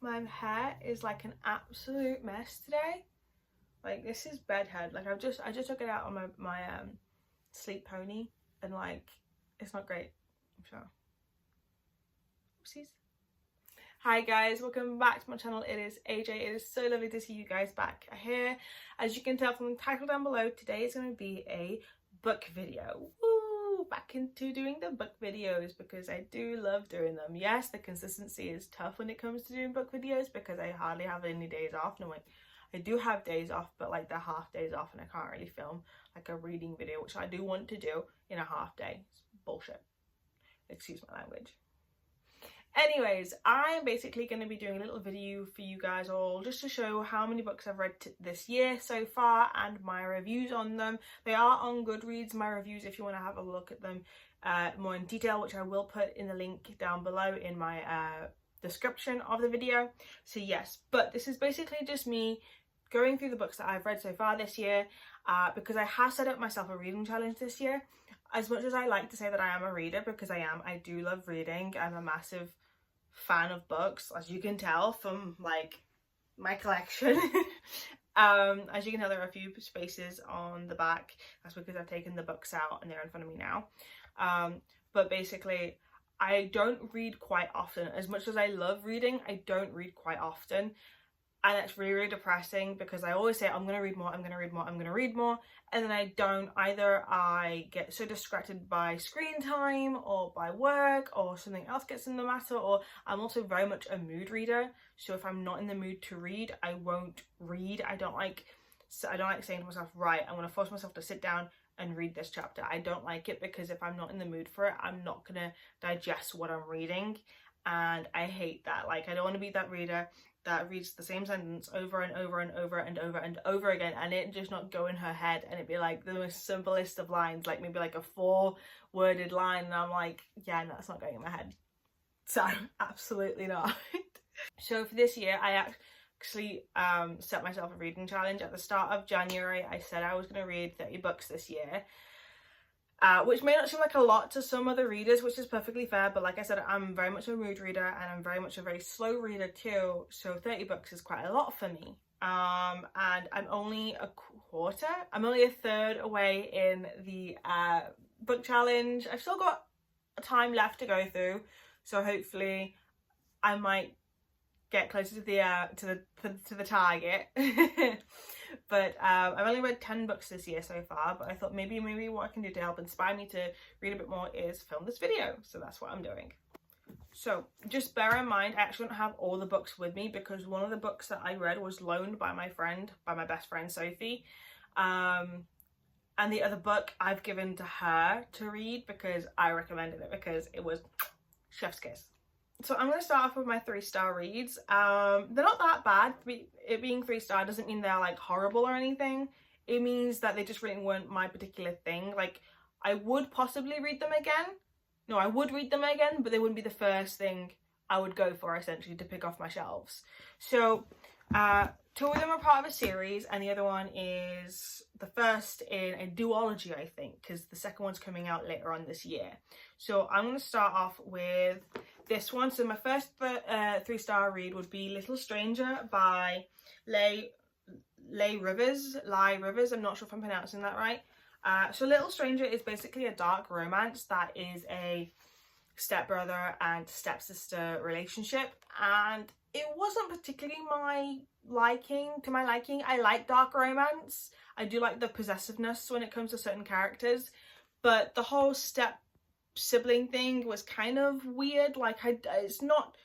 My hair is like an absolute mess today. Like, this is bedhead. Like, I just took it out on my sleep pony, and like, it's not great. So, oopsies. Hi guys, welcome back to my channel. It is AJ. It is so lovely to see you guys back here. As you can tell from the title down below, today is going to be a book video. Woo! Back into doing the book videos because I do love doing them. Yes, the consistency is tough when it comes to doing book videos because I hardly have any days off. No, I do have days off, but like they're half days off, and I can't really film like a reading video, which I do want to do in a half day. It's bullshit. Excuse my language. Anyways, I'm basically going to be doing a little video for you guys all just to show how many books I've read this year so far and my reviews on them. They are on Goodreads, my reviews, if you want to have a look at them more in detail, which I will put in the link down below in my description of the video. So yes, but this is basically just me going through the books that I've read so far this year because I have set up myself a reading challenge this year. As much as I like to say that I am a reader, because I am, I do love reading. I'm a massive fan of books, as you can tell from like my collection. As you can tell, there are a few spaces on the back. That's because I've taken the books out and they're in front of me now. But basically, I don't read quite often. As much as I love reading, I don't read quite often. And it's really, really depressing because I always say I'm going to read more, I'm going to read more, I'm going to read more. And then I don't. Either I get so distracted by screen time or by work or something else gets in the matter, or I'm also very much a mood reader. So if I'm not in the mood to read, I won't read. I don't like saying to myself, right, I'm going to force myself to sit down and read this chapter. I don't like it because if I'm not in the mood for it, I'm not going to digest what I'm reading. And I hate that. Like, I don't want to be that reader that reads the same sentence over and over and over and over and over again, and it just not go in her head, and it'd be like the most simplest of lines, like maybe like a 4-worded line, and I'm like, yeah, no, that's not going in my head. So absolutely not. So for this year, I actually set myself a reading challenge. At the start of January, I said I was going to read 30 books this year. Which may not seem like a lot to some other readers, which is perfectly fair, but like I said, I'm very much a mood reader and I'm very much a very slow reader too, so 30 books is quite a lot for me. And I'm only a third away in the book challenge. I've still got time left to go through, so hopefully I might get closer to the target. But I've only read 10 books this year so far, but I thought maybe what I can do to help inspire me to read a bit more is film this video. So that's what I'm doing. So just bear in mind, I actually don't have all the books with me because one of the books that I read was loaned by my best friend Sophie. And the other book I've given to her to read because I recommended it because it was chef's kiss. So I'm going to start off with my 3-star reads. They're not that bad. It being 3-star doesn't mean they're like horrible or anything. It means that they just really weren't my particular thing. Like, I would possibly read them again. No, I would read them again, but they wouldn't be the first thing I would go for, essentially, to pick off my shelves. So 2 of them are part of a series, and the other one is the first in a duology, I think, because the second one's coming out later on this year. So I'm going to start off with this one. So my first 3-star read would be Little Stranger by Leigh Rivers. I'm not sure if I'm pronouncing that right. So Little Stranger is basically a dark romance that is a stepbrother and stepsister relationship, and it wasn't particularly my liking. I like dark romance. I do like the possessiveness when it comes to certain characters, but the whole step sibling thing was kind of weird. Like, it's not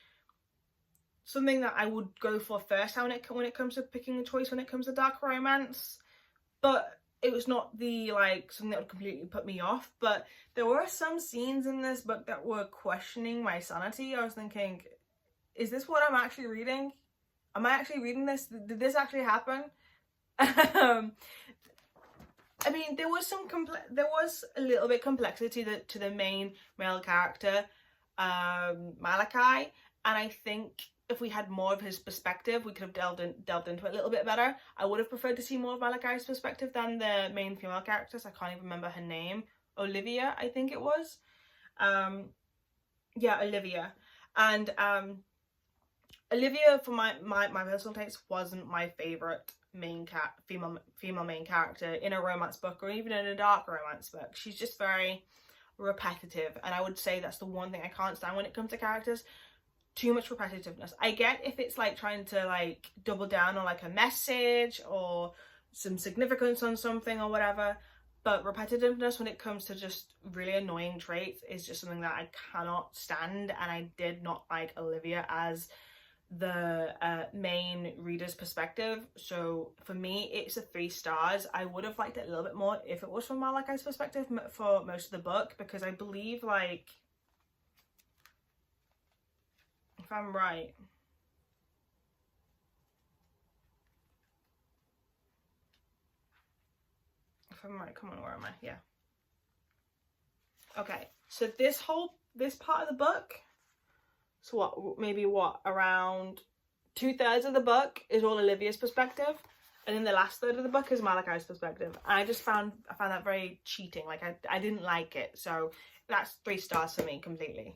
something that I would go for first when it comes to picking a choice when it comes to dark romance, but it was not the like something that would completely put me off. But there were some scenes in this book that were questioning my sanity. I was thinking, is this what I'm actually reading? Am I actually reading this? Did this actually happen? I mean, there was a little bit complexity to the main male character, Malachi, and I think if we had more of his perspective, we could have delved into it a little bit better. I would have preferred to see more of Malachi's perspective than the main female characters. I can't even remember her name. Olivia, I think it was. Yeah, Olivia. And Olivia, for my personal taste, wasn't my favourite female main character in a romance book or even in a dark romance book. She's just very repetitive, and I would say that's the one thing I can't stand when it comes to characters. Too much repetitiveness. I get if it's like trying to like double down on like a message or some significance on something or whatever, but repetitiveness when it comes to just really annoying traits is just something that I cannot stand. And I did not like Olivia as the main reader's perspective. So for me, it's a 3 stars. I would have liked it a little bit more if it was from Malachi's perspective for most of the book, because I believe, like, if I'm right, come on, where am I? Yeah. Okay, so this part of the book, so around 2/3 of the book is all Olivia's perspective, and then the last third of the book is Malachi's perspective. And I found that very cheating. Like, I didn't like it, so that's 3 stars for me completely.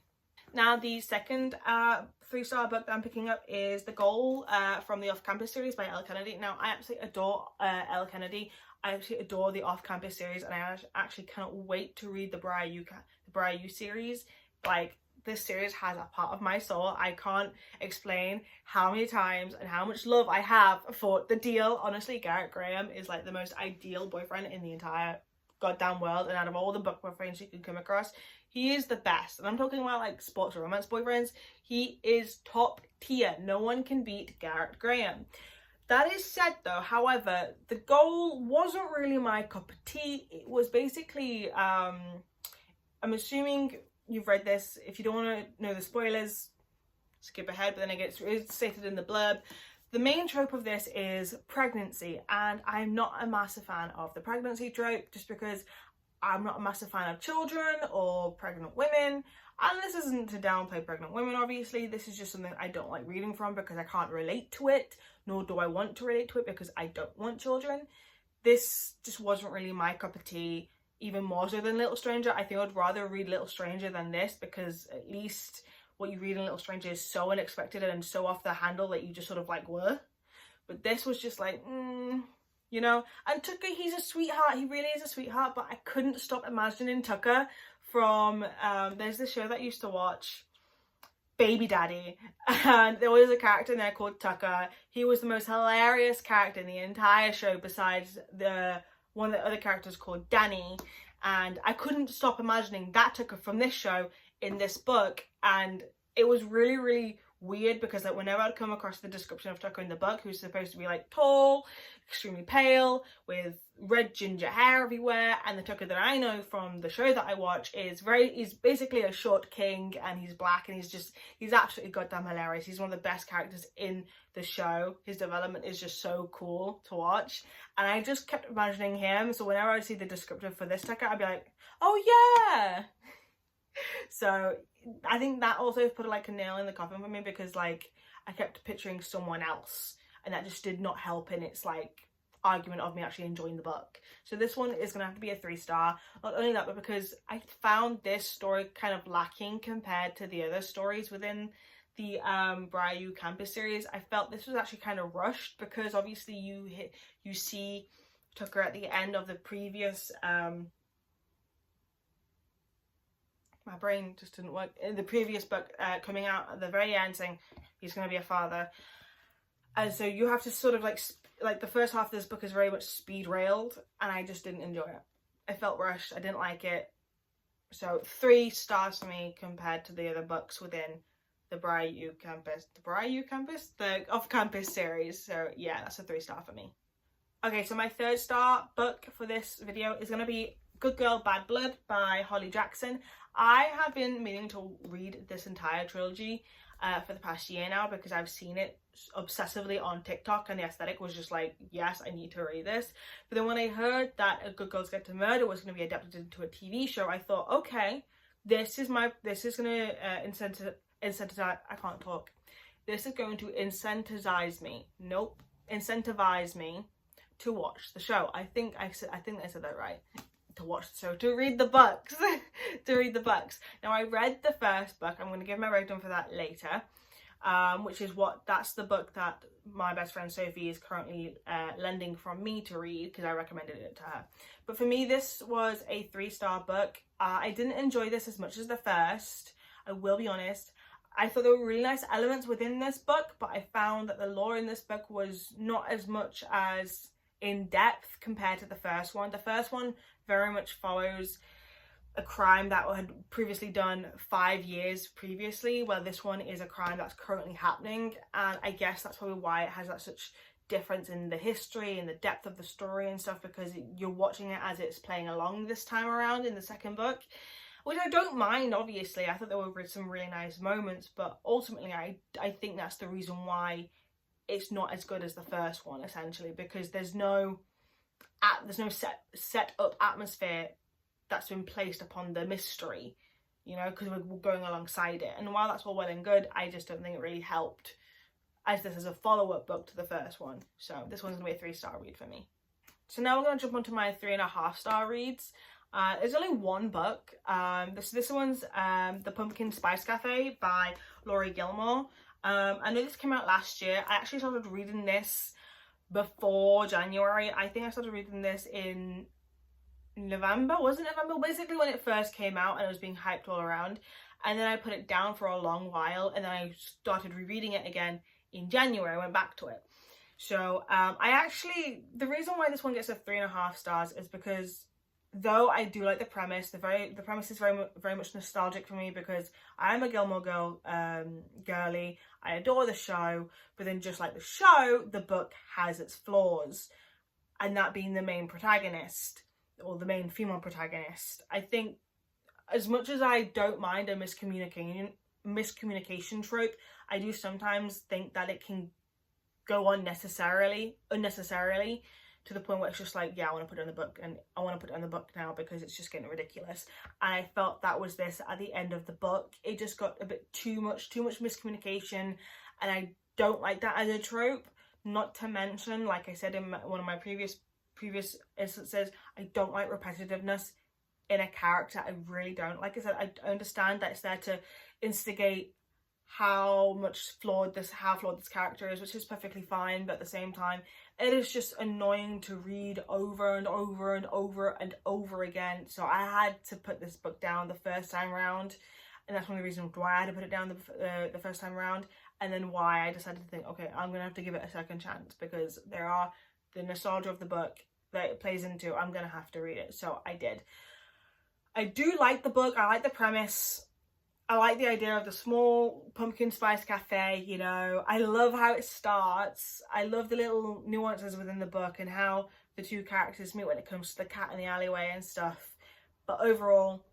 Now, the second 3-star book that I'm picking up is The Goal from the Off Campus series by Elle Kennedy. Now, I absolutely adore Elle Kennedy. I absolutely adore the Off Campus series, and I actually cannot wait to read the Briar U series. Like, this series has a part of my soul. I can't explain how many times and how much love I have for the Deal. Honestly, Garrett Graham is like the most ideal boyfriend in the entire goddamn world, and out of all the book boyfriends you can come across, he is the best. And I'm talking about like sports romance boyfriends. He is top tier. No one can beat Garrett Graham. That is said though, however, The Goal wasn't really my cup of tea. It was basically, I'm assuming you've read this. If you don't want to know the spoilers, skip ahead, but then it's stated in the blurb. The main trope of this is pregnancy, and I'm not a massive fan of the pregnancy trope, just because I'm not a massive fan of children or pregnant women. And this isn't to downplay pregnant women, obviously. This is just something I don't like reading from because I can't relate to it, nor do I want to relate to it because I don't want children. This just wasn't really my cup of tea, even more so than Little Stranger. I think I'd rather read Little Stranger than this, because at least what you read in Little Stranger is so unexpected and so off the handle that you just sort of like, what? But this was just like, you know. And Tucker, he's a sweetheart. He really is a sweetheart, but I couldn't stop imagining Tucker from, there's this show that I used to watch, Baby Daddy, and there was a character in there called Tucker. He was the most hilarious character in the entire show, besides one of the other characters called Danny. And I couldn't stop imagining that Tucker from this show in this book, and it was really, really weird, because like whenever I'd come across the description of Tucker in the book, who's supposed to be like tall, extremely pale, with red ginger hair everywhere, and the Tucker that I know from the show that I watch he's basically a short king, and he's black, and he's absolutely goddamn hilarious. He's one of the best characters in the show. His development is just so cool to watch, and I just kept imagining him. So whenever I see the description for this Tucker, I'd be like, oh yeah. So I think that also put like a nail in the coffin for me, because like I kept picturing someone else, and that just did not help in its like argument of me actually enjoying the book. So this one is gonna have to be a 3-star. Not only that, but because I found this story kind of lacking compared to the other stories within the Briar U Campus series. I felt this was actually kind of rushed, because obviously you see Tucker at the end of the previous my brain just didn't work. In the previous book, coming out at the very end saying he's going to be a father. And so you have to sort of like the first half of this book is very much speed railed, and I just didn't enjoy it. I felt rushed. I didn't like it. So 3 stars for me compared to the other books within the Briar U Campus. The Off Campus series. So yeah, that's a 3-star for me. Okay, so my 3rd star book for this video is going to be Good Girl, Bad Blood by Holly Jackson. I have been meaning to read this entire trilogy for the past year now, because I've seen it obsessively on TikTok, and the aesthetic was just like, yes, I need to read this. But then when I heard that A Good Girls Get to Murder was going to be adapted into a TV show, I thought, okay, this is going to incentivize, I can't talk. This is going to incentivize me to watch the show. I think I said that right. To watch the show, to read the books. To read the books. Now, I read the first book. I'm going to give my breakdown for that later. which is that's the book that my best friend Sophie is currently lending from me to read because I recommended it to her. But for me, this was a 3-star book. I didn't enjoy this as much as the first, I will be honest. I thought there were really nice elements within this book, but I found that the lore in this book was not as much as in depth compared to the first one. The first one very much follows a crime that had previously done 5 years previously, while this one is a crime that's currently happening, and I guess that's probably why it has that such difference in the history and the depth of the story and stuff, because you're watching it as it's playing along this time around in the second book, which I don't mind. Obviously, I thought there were some really nice moments, but ultimately I think that's the reason why it's not as good as the first one, essentially, because there's no set up atmosphere that's been placed upon the mystery, you know, because we're going alongside it. And while that's all well and good, I just don't think it really helped as this is a follow-up book to the first one. So this one's gonna be a 3-star read for me. So now we're gonna jump onto my 3.5-star reads. There's only one book. This one's The Pumpkin Spice Cafe by Laurie Gilmore. I know this came out last year. I actually started reading this before January. I think I started reading this in November, wasn't it November? Basically when it first came out and it was being hyped all around. And then I put it down for a long while, and then I started rereading it again in January. I went back to it. So the reason why this one gets a 3.5 stars is because though I do like the premise, the premise is very much nostalgic for me, because I am a Gilmore girly. I adore the show, but then just like the show, the book has its flaws, and that being the main protagonist, or the main female protagonist. I think as much as I don't mind a miscommunication trope, I do sometimes think that it can go unnecessarily to the point where it's just like, yeah, I want to put it in the book, and I want to put it in the book now because it's just getting ridiculous. And I felt that was this at the end of the book. It just got a bit too much miscommunication, and I don't like that as a trope. Not to mention, like I said in one of my previous instances, I don't like repetitiveness in a character. I really don't. Like I said, I understand that it's there to instigate how flawed this character is, which is perfectly fine, but at the same time, it is just annoying to read over and over and over and over again. So I had to put this book down the first time around, and that's one of the reasons why I had to put it down the first time around, and then why I decided to think, okay, I'm gonna have to give it a second chance, because there are the nostalgia of the book that it plays into. I'm gonna have to read it. So I did. I do like the book. I like the premise. I like the idea of the small pumpkin spice cafe, you know. I love how it starts. I love the little nuances within the book and how the two characters meet when it comes to the cat in the alleyway and stuff. But overall,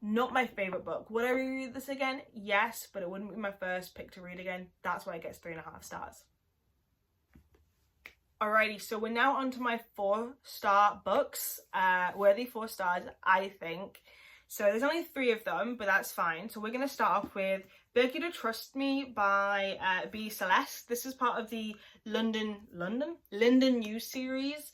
not my favourite book. Would I reread this again? Yes, but it wouldn't be my first pick to read again. That's why it gets 3.5 stars. Alrighty, so we're now on to my 4-star books. Worthy 4 stars, I think. So there's only 3 of them, but that's fine. So we're going to start off with Beg You to Trust Me by B. Celeste. This is part of the Linden News series.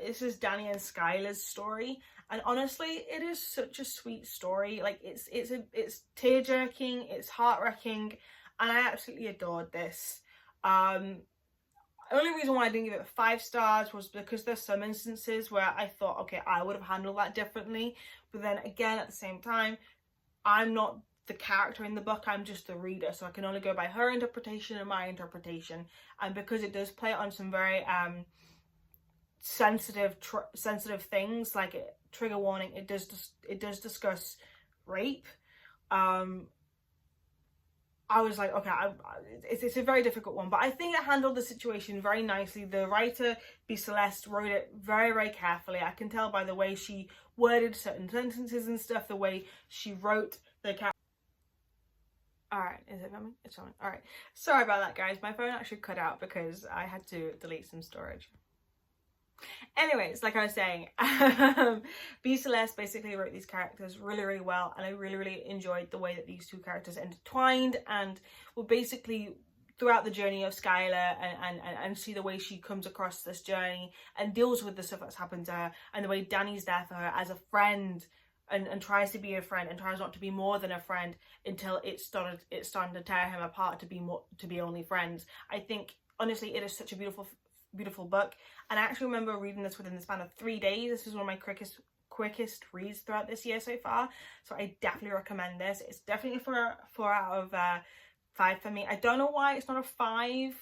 This is Danny and Skylar's story, and honestly, it is such a sweet story. Like it's tear-jerking, it's heart-wrenching, and I absolutely adored this. The only reason why I didn't give it 5 stars was because there's some instances where I thought, okay, I would have handled that differently. But then again, at the same time, I'm not the character in the book, I'm just the reader. So I can only go by her interpretation and my interpretation. And because it does play on some very sensitive things, like trigger warning, it does discuss rape. I was like, okay, it's a very difficult one, but I think it handled the situation very nicely. The writer, B. Celeste, wrote it very, very carefully. I can tell by the way she worded certain sentences and stuff, the way she wrote the character. Alright, is it filming? It's on. Alright, sorry about that, guys. My phone actually cut out because I had to delete some storage. Anyways, like I was saying, B. Celeste basically wrote these characters really, really well, and I really, really enjoyed the way that these two characters intertwined and were basically throughout the journey of Skylar, and see the way she comes across this journey and deals with the stuff that's happened to her, and the way Danny's there for her as a friend, and tries to be a friend and tries not to be more than a friend until it's starting to tear him apart to be only friends. I think honestly it is such a beautiful book, and I actually remember reading this within the span of 3 days. This is one of my quickest reads throughout this year so far, so I definitely recommend this. It's definitely a 4 out of 5 for me. I don't know why it's not a 5.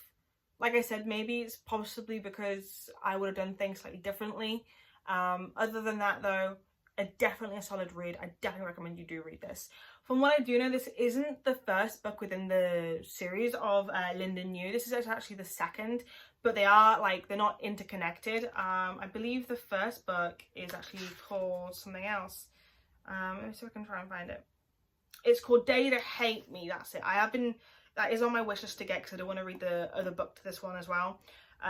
Like I said, maybe it's possibly because I would have done things slightly differently. Other than that though, definitely a solid read. I definitely recommend you do read this. From what I do know, this isn't the first book within the series of Linden Yu. This is actually the second, but they're not interconnected. I believe the first book is actually called something else. Let me see if I can try and find it. It's called Dare to Hate Me. That's it. That is on my wish list to get because I don't want to read the other book to this one as well.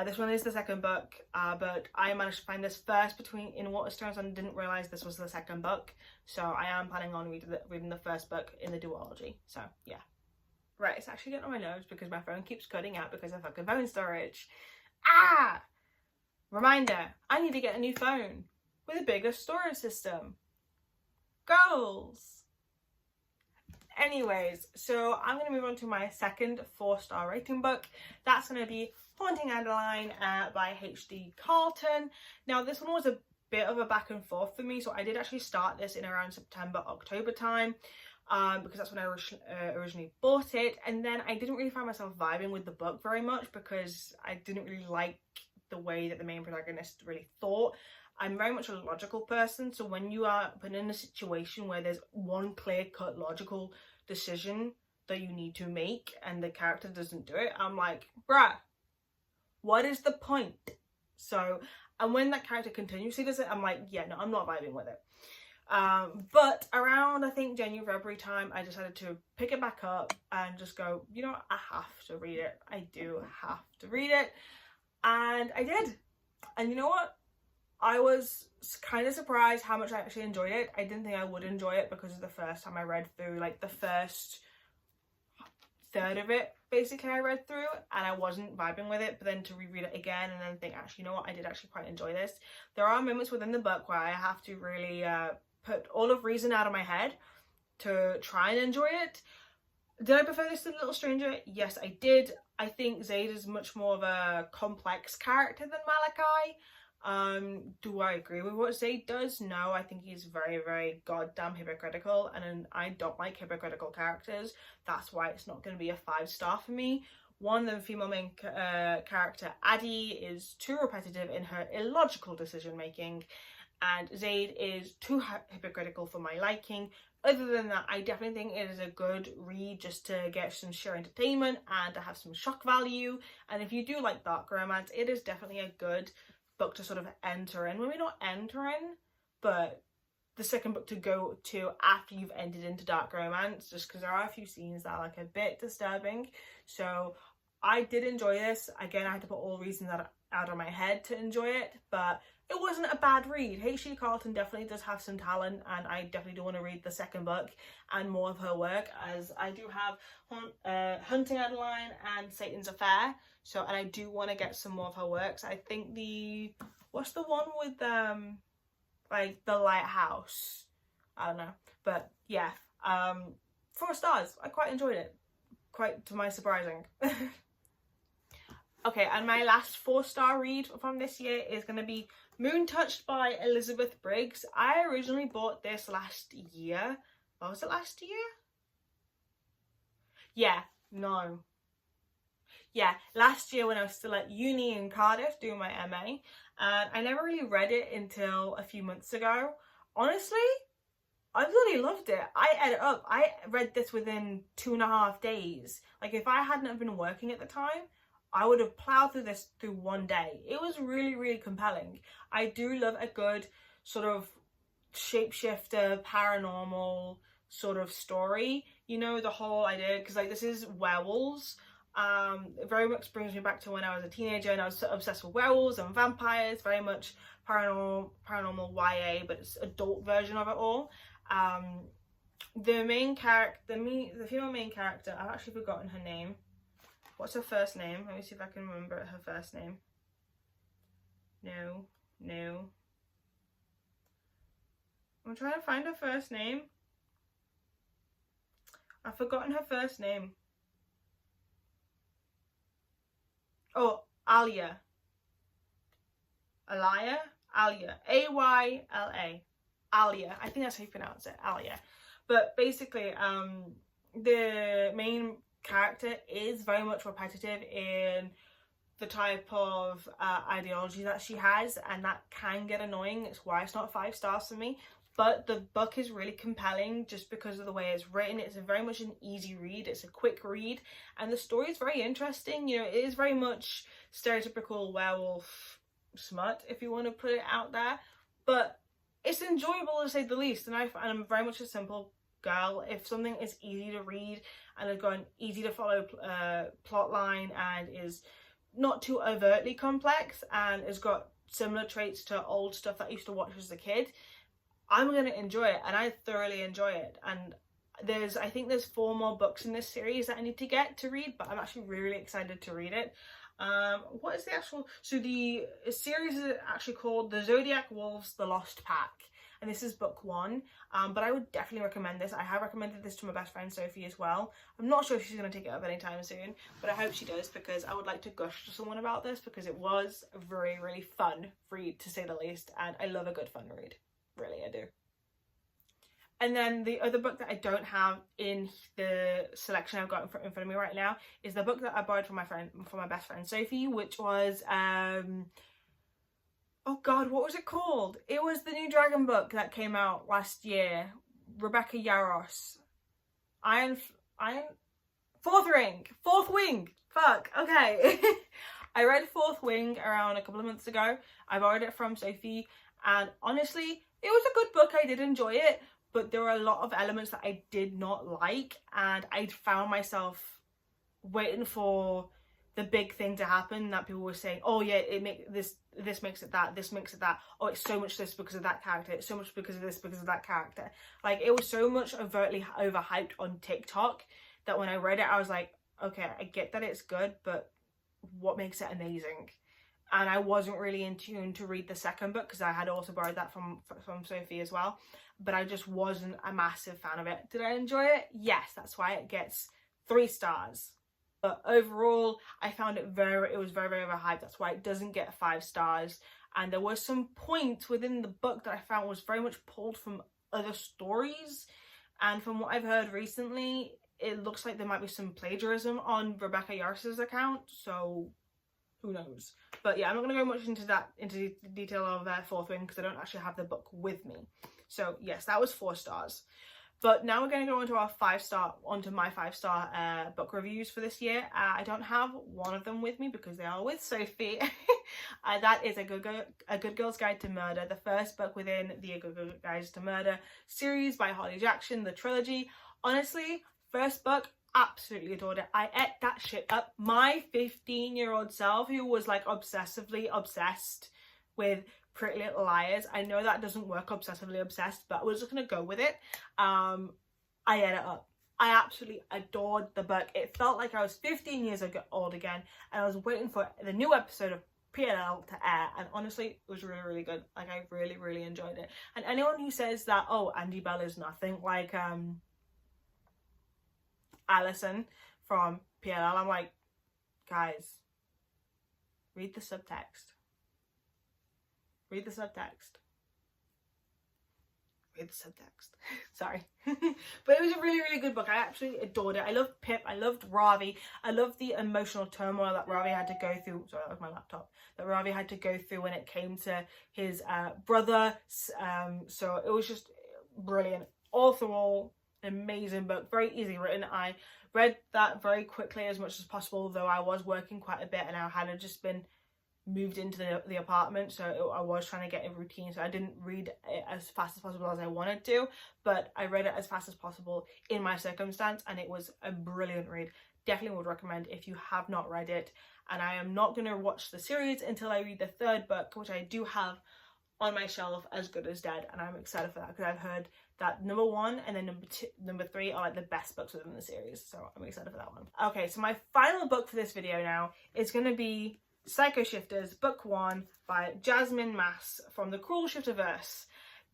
This one is the second book, but I managed to find this first in Waterstones and didn't realise this was the second book. So I am planning on reading the first book in the duology. So yeah. Right, it's actually getting on my nerves because my phone keeps cutting out because of fucking phone storage. Reminder, I need to get a new phone with a bigger storage system. Goals! Anyways, so I'm going to move on to my second 4-star rating book. That's going to be Haunting Adeline by H.D. Carlton. Now, this one was a bit of a back and forth for me, so I did actually start this in around September, October time, because that's when I originally bought it, and then I didn't really find myself vibing with the book very much because I didn't really like the way that the main protagonist really thought. I'm very much a logical person, so when you are put in a situation where there's one clear-cut logical decision that you need to make and the character doesn't do it, I'm like, bruh, what is the point? So, and when that character continuously does it, I'm like, yeah, no, I'm not vibing with it. But around, I think, January, February time, I decided to pick it back up and just go, you know what, I have to read it. I do have to read it. And I did. And you know what? I was kind of surprised how much I actually enjoyed it. I didn't think I would enjoy it because of the first time I read through, like the first third of it, basically I read through, and I wasn't vibing with it. But then to reread it again and then think, actually, you know what, I did actually quite enjoy this. There are moments within the book where I have to really put all of reason out of my head to try and enjoy it. Did I prefer this to Little Stranger? Yes, I did. I think Zaid is much more of a complex character than Malachi. Do I agree with what Zaid does? No, I think he's very, very goddamn hypocritical, and I don't like hypocritical characters. That's why it's not going to be a 5-star for me. One, the female main character, Addie, is too repetitive in her illogical decision making, and Zaid is too hypocritical for my liking. Other than that, I definitely think it is a good read just to get some sheer entertainment and to have some shock value. And if you do like dark romance, it is definitely a good book to sort of enter in. Well, maybe not enter in, but the second book to go to after you've entered into dark romance, just because there are a few scenes that are like a bit disturbing. So I did enjoy this. Again, I had to put all reasons out of my head to enjoy it, but it wasn't a bad read. H.D. Carlton definitely does have some talent, and I definitely do want to read the second book and more of her work, as I do have Hunting Adeline and Satan's Affair. So, and I do want to get some more of her works. I think what's the one with like The Lighthouse? I don't know, but yeah, 4 stars. I quite enjoyed it, quite to my surprising. Okay, and my last 4-star read from this year is going to be Moon Touched by Elizabeth Briggs. I originally bought this last year. What was it, last year? Last year when I was still at uni in Cardiff doing my MA. And I never really read it until a few months ago. Honestly, I really loved it. I ate it up. I read this within 2.5 days. Like, if I hadn't have been working at the time, I would have plowed through this through one day. It was really, really compelling. I do love a good sort of shapeshifter, paranormal sort of story. You know, the whole idea, because like this is werewolves. It very much brings me back to when I was a teenager and I was obsessed with werewolves and vampires. Very much paranormal YA, but it's adult version of it all. The main character, the female main character, I've actually forgotten her name. What's her first name? Let me see if I can remember her first name. No. I'm trying to find her first name. I've forgotten her first name. Oh, Alia. Alia? Alia. A-Y-L-A. Alia. I think that's how you pronounce it. Alia. But basically, the main character is very much repetitive in the type of ideology that she has, and that can get annoying. It's why it's not 5 stars for me. But the book is really compelling just because of the way it's written. It's very much an easy read. It's a quick read. And the story is very interesting. You know, it is very much stereotypical werewolf smut, if you want to put it out there. But it's enjoyable to say the least. And I'm very much a simple girl. If something is easy to read and has got an easy to follow plot line and is not too overtly complex and has got similar traits to old stuff that I used to watch as a kid, I'm going to enjoy it, and I thoroughly enjoy it. And I think there's 4 more books in this series that I need to get to read, but I'm actually really excited to read it. What is the actual... So the series is actually called The Zodiac Wolves, The Lost Pack, and this is book 1. But I would definitely recommend this. I have recommended this to my best friend Sophie as well. I'm not sure if she's going to take it up anytime soon, but I hope she does, because I would like to gush to someone about this, because it was a very, really fun read, to say the least, and I love a good fun read. Really, I do. And then the other book that I don't have in the selection I've got in front of me right now is the book that I borrowed from my best friend Sophie, which was oh god, what was it called? It was the new dragon book that came out last year. Rebecca Yarros. Fourth Wing. Fuck. Okay. I read Fourth Wing around a couple of months ago. I borrowed it from Sophie, and honestly, it was a good book. I did enjoy it, but there were a lot of elements that I did not like, and I found myself waiting for the big thing to happen that people were saying, oh yeah, this makes it that, this makes it that, oh it's so much this because of that character, it's so much because of this because of that character. Like, it was so much overtly overhyped on TikTok that when I read it I was like, okay, I get that it's good, but what makes it amazing? And I wasn't really in tune to read the second book, because I had also borrowed that from Sophie as well, but I just wasn't a massive fan of it. Did I enjoy it? Yes, that's why it gets 3 stars. But overall, I found it was very, very overhyped. That's why it doesn't get 5 stars. And there were some points within the book that I found was very much pulled from other stories. And from what I've heard recently, it looks like there might be some plagiarism on Rebecca Yarros' account. So who knows? But yeah, I'm not going to go much into the detail of Fourth Wing, because I don't actually have the book with me. So yes, that was 4 stars. But now we're going to go onto my 5-star book reviews for this year. I don't have one of them with me because they are with Sophie. That is A Good Girl's Guide to Murder, the first book within the A Good Girl's Guide to Murder series by Holly Jackson, the trilogy. Honestly, first book, absolutely adored it. I ate that shit up. My 15-year-old self, who was like obsessively obsessed with Pretty Little Liars, I know that doesn't work, obsessively obsessed, but I was just gonna go with it. I ate it up. I absolutely adored the book. It felt like I was 15 years old again, and I was waiting for the new episode of PLL to air, and honestly it was really, really good. Like, I really, really enjoyed it. And anyone who says that, oh, Andy Bell is nothing like Alison from PLL, I'm like, guys, read the subtext. Read the subtext. Read the subtext. Sorry. But it was a really, really good book. I absolutely adored it. I loved Pip. I loved Ravi. I loved the emotional turmoil that Ravi had to go through. Sorry, that was my laptop. That Ravi had to go through when it came to his brother. So it was just brilliant. All through all, an amazing book. Very easy written. I read that very quickly as much as possible, though I was working quite a bit and I had just been moved into the apartment, so I was trying to get a routine, so I didn't read it as fast as possible as I wanted to, but I read it as fast as possible in my circumstance, and it was a brilliant read. Definitely would recommend if you have not read it. And I am not going to watch the series until I read the 3rd book, which I do have on my shelf, As Good as Dead, and I'm excited for that because I've heard that number 1 and then number 3 are like the best books within the series, so I'm excited for that one. Okay, so my final book for this video now is going to be Psycho Shifters, Book 1 by Jasmine Maas from the Cruel Shifterverse.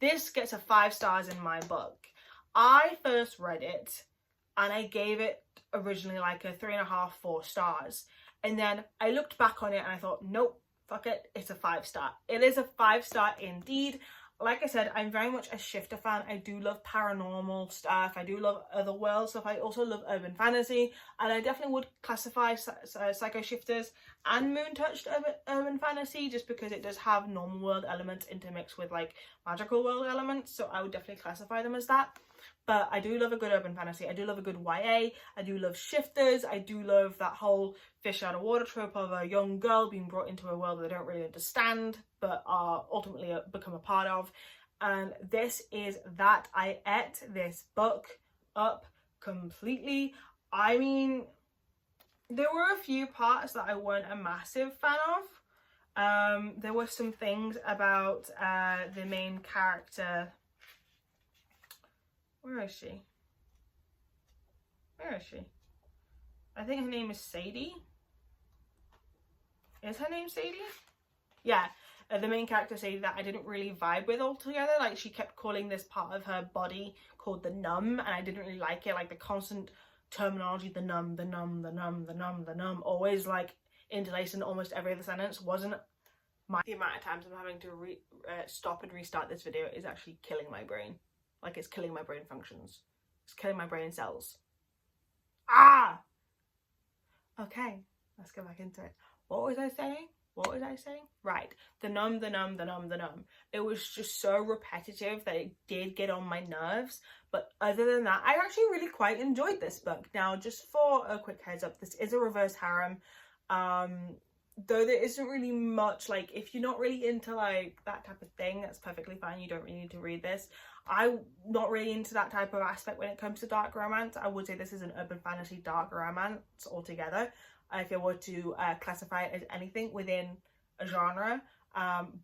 This gets a 5 stars in my book. I first read it and I gave it originally like a 3.5, 4 stars. And then I looked back on it and I thought, nope, fuck it, it's a 5 star. It is a 5 star indeed. Like I said, I'm very much a shifter fan. I do love paranormal stuff. I do love otherworld stuff. I also love urban fantasy. And I definitely would classify Psycho Shifters and Moon-touched urban fantasy, just because it does have normal world elements intermixed with like magical world elements. So I would definitely classify them as that. But I do love a good urban fantasy. I do love a good YA. I do love shifters. I do love that whole fish out of water trope of a young girl being brought into a world they don't really understand, but are ultimately become a part of. And this is that. I ate this book up completely. I mean, there were a few parts that I weren't a massive fan of. There were some things about the main character. Where is she? Where is she? I think her name is Sadie. Is her name Sadie? Yeah, the main character Sadie, that I didn't really vibe with altogether. Like, she kept calling this part of her body called the numb, and I didn't really like it. Like, the constant terminology, the numb, the numb, the numb, the numb, the numb, always like interlaced in almost every other sentence wasn't my... The amount of times I'm having to stop and restart this video is actually killing my brain. Like, it's killing my brain functions. It's killing my brain cells. Ah! Okay, let's go back into it. What was I saying? What was I saying? Right. The numb, the numb, the numb, the numb. It was just so repetitive that it did get on my nerves. But other than that, I actually really quite enjoyed this book. Now, just for a quick heads up, this is a reverse harem. Though there isn't really much, like, if you're not really into like that type of thing, that's perfectly fine. You don't really need to read this. I'm not really into that type of aspect when it comes to dark romance. I would say this is an urban fantasy dark romance altogether, if I were to classify it as anything within a genre.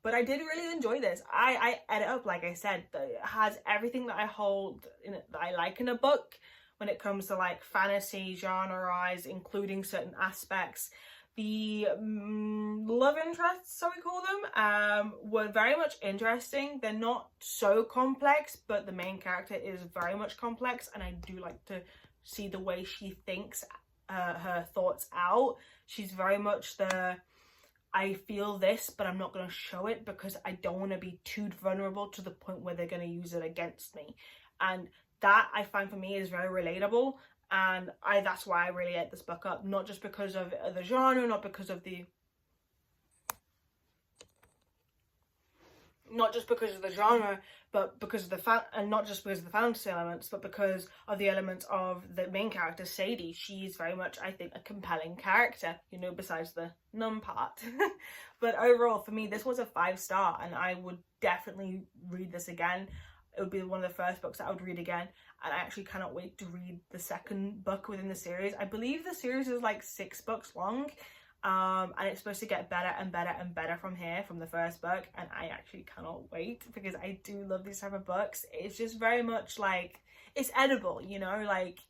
But I did really enjoy this. I ate it up, like I said. It has everything that I hold in it, that I like in a book when it comes to like fantasy genre-wise, including certain aspects. The love interests, so we call them, were very much interesting. They're not so complex, but the main character is very much complex, and I do like to see the way she thinks her thoughts out. She's very much the, I feel this, but I'm not going to show it because I don't want to be too vulnerable to the point where they're going to use it against me. And that, I find, for me, is very relatable. And that's why I really ate this book up. Not just because of the genre, not because of the... Not just because of the genre, but because of the and not just because of the fantasy elements, but because of the elements of the main character, Sadie. She's very much, I think, a compelling character, you know, besides the numb part. But overall, for me, this was a 5 star, and I would definitely read this again. It would be one of the first books that I would read again, and I actually cannot wait to read the second book within the series. I believe the series is like 6 books long, and it's supposed to get better and better and better from here, from the first book, and I actually cannot wait because I do love these type of books. It's just very much like, it's edible, you know, like,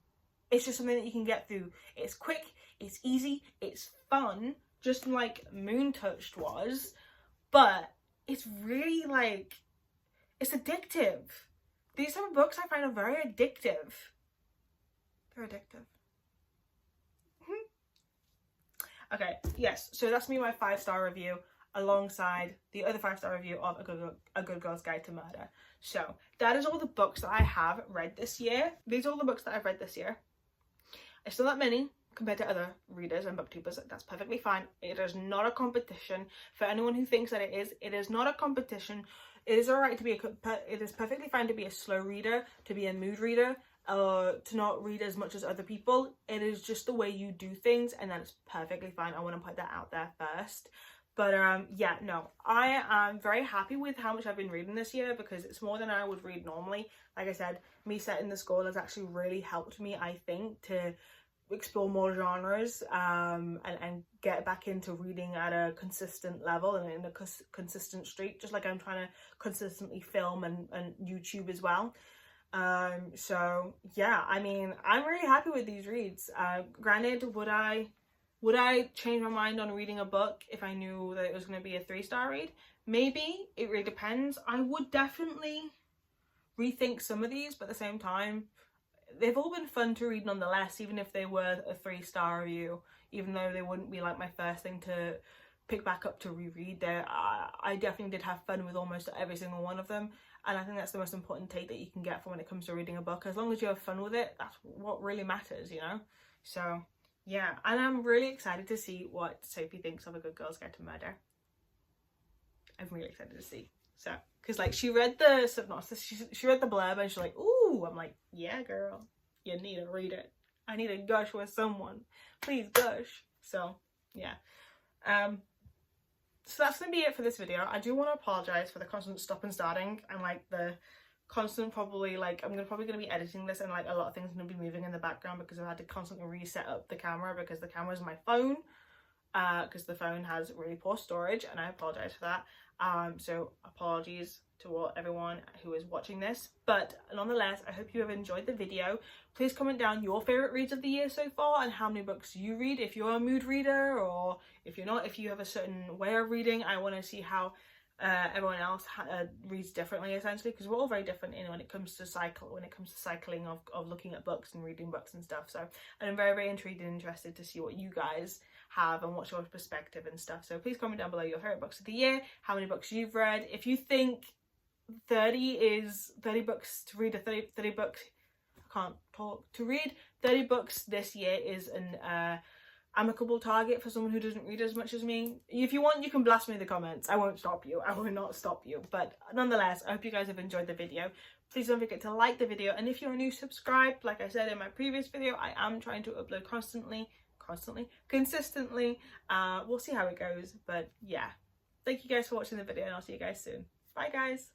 it's just something that you can get through. It's quick, it's easy, it's fun, just like Moon-touched was, but it's really like, it's addictive. These type of books I find are very addictive. They're addictive. Okay, yes, so that's me, my 5-star review, alongside the other 5-star review of A Good Girl's Guide to Murder. So that is all the books that I have read this year. These are all the books that I've read this year. It's not that many compared to other readers and booktubers. That's perfectly fine. It is not a competition. For anyone who thinks that it is not a competition. It is alright to be it is perfectly fine to be a slow reader, to be a mood reader, to not read as much as other people. It is just the way you do things, and that is perfectly fine. I want to put that out there first. But yeah, no, I am very happy with how much I've been reading this year, because it's more than I would read normally. Like I said, me setting the goal has actually really helped me, I think, to explore more genres and get back into reading at a consistent level and in a consistent streak, just like I'm trying to consistently film and YouTube as well. So yeah, I mean, I'm really happy with these reads. Granted, would I Would I change my mind on reading a book if I knew that it was going to be a 3-star read? Maybe. It really depends. I would definitely rethink some of these, but at the same time, they've all been fun to read nonetheless, even if they were a 3-star review, even though they wouldn't be like my first thing to pick back up to reread. There, I definitely did have fun with almost every single one of them, and I think that's the most important take that you can get from when it comes to reading a book. As long as you have fun with it, that's what really matters, you know? So yeah, and I'm really excited to see what Sophie thinks of A Good Girl's Guide to Murder. I'm really excited to see. So, because like she read the synopsis, she read the blurb, and she's like, ooh, I'm like, yeah girl, you need to read it. I need to gush with someone. Please gush. So yeah. So that's gonna be it for this video. I do want to apologize for the constant stop and starting and like the constant probably like I'm probably gonna be editing this and like a lot of things are gonna be moving in the background because I've had to constantly reset up the camera because the camera's my phone, because the phone has really poor storage, and I apologize for that. So apologies to everyone who is watching this, but nonetheless, I hope you have enjoyed the video. Please comment down your favorite reads of the year so far and how many books you read, if you're a mood reader, or if you're not, if you have a certain way of reading. I want to see how everyone else reads differently, essentially, because we're all very different when it comes to cycling of looking at books and reading books and stuff. So I'm very, very intrigued and interested to see what you guys have and what's your perspective and stuff. So please comment down below your favorite books of the year, how many books you've read. If you think 30 books to read, 30 books, I can't talk, to read 30 books this year is an amicable target for someone who doesn't read as much as me. If you want, you can blast me in the comments. I won't stop you. I will not stop you. But nonetheless, I hope you guys have enjoyed the video. Please don't forget to like the video, and if you're new, subscribe. Like I said in my previous video, I am trying to upload consistently. We'll see how it goes, but yeah, thank you guys for watching the video, and I'll see you guys soon. Bye guys.